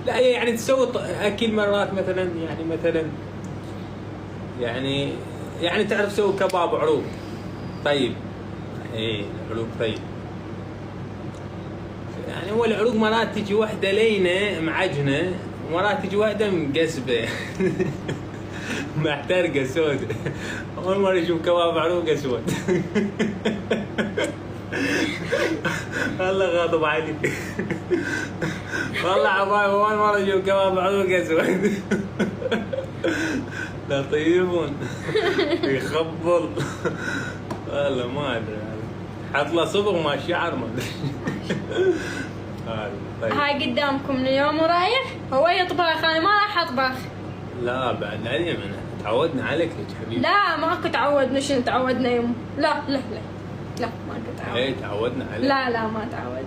لا يعني تسوي اكل مرات مثلا، يعني تعرف تسوي كباب عروق طيب. ايه العروق طيب. يعني هو العروق مرات تجي واحده لينه معجنه، ومرات تجي واحده مقسبه محترقه سود. اول مره اشوف كباب عروق اسود. والله غاضب علي. والله عباي اول مره اشوف كباب عروق اسود. لطيفون يخبل. والله ما ادري، حط له صبغ ما الشعر ما ادري. طيب. هاي قدامكم من يوم ورايح هو يطبخ، انا ما راح اطبخ. لا بعد اليوم انا تعودنا عليك يا حبيبي. لا ماكو تعودنا، شنو تعودنا يوم؟ لا لا لا لا ماكو تعود. ايه تعودنا عليك. لا ما تعود.